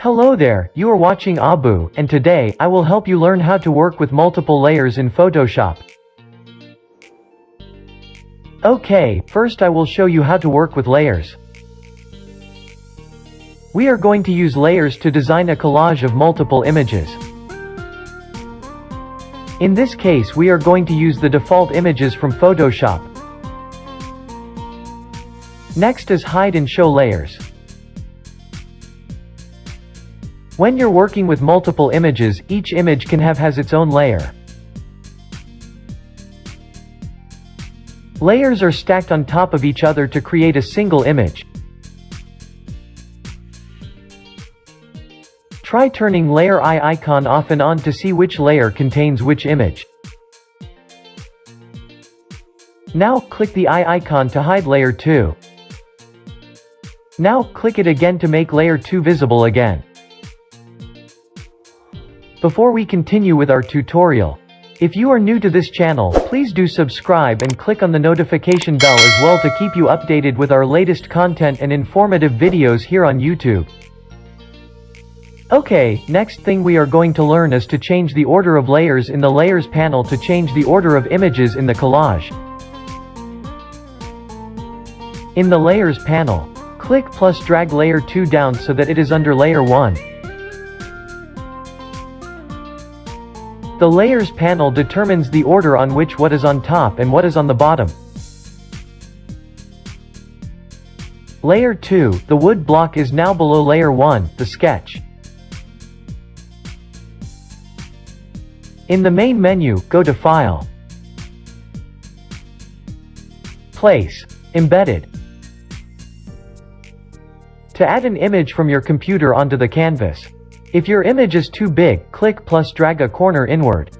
Hello there, you are watching Abu, and today, I will help you learn how to work with multiple layers in Photoshop. Okay, first I will show you how to work with layers. We are going to use layers to design a collage of multiple images. In this case we are going to use the default images from Photoshop. Next is hide and show layers. When you're working with multiple images, each image can has its own layer. Layers are stacked on top of each other to create a single image. Try turning layer icon off and on to see which layer contains which image. Now click the icon to hide layer 2. Now click it again to make layer 2 visible again. Before we continue with our tutorial, if you are new to this channel, please do subscribe and click on the notification bell as well to keep you updated with our latest content and informative videos here on YouTube. Okay, next thing we are going to learn is to change the order of layers in the Layers panel to change the order of images in the collage. In the Layers panel, click plus drag layer 2 down so that it is under layer 1. The Layers panel determines the order on which what is on top and what is on the bottom. Layer 2, the wood block, is now below layer 1, the sketch. In the main menu, go to File, Place, Embedded. To add an image from your computer onto the canvas. If your image is too big, click plus drag a corner inward.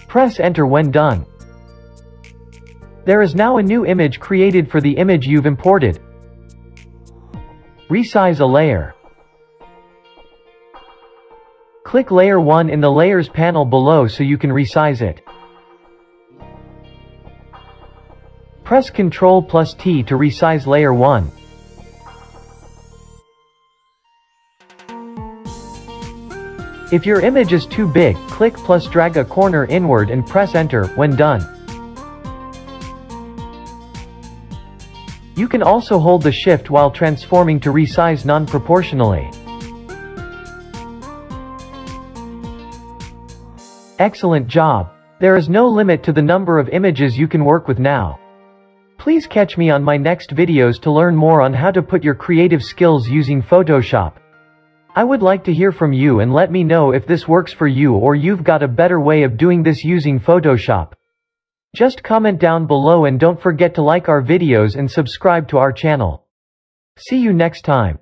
Press enter when done. There is now a new image created for the image you've imported. Resize a layer. Click layer 1 in the Layers panel below so you can resize it. Press Ctrl plus T to resize layer 1. If your image is too big, click plus drag a corner inward and press enter when done. You can also hold the shift while transforming to resize non-proportionally. Excellent job! There is no limit to the number of images you can work with now. Please catch me on my next videos to learn more on how to put your creative skills using Photoshop. I would like to hear from you and let me know if this works for you or you've got a better way of doing this using Photoshop. Just comment down below and don't forget to like our videos and subscribe to our channel. See you next time.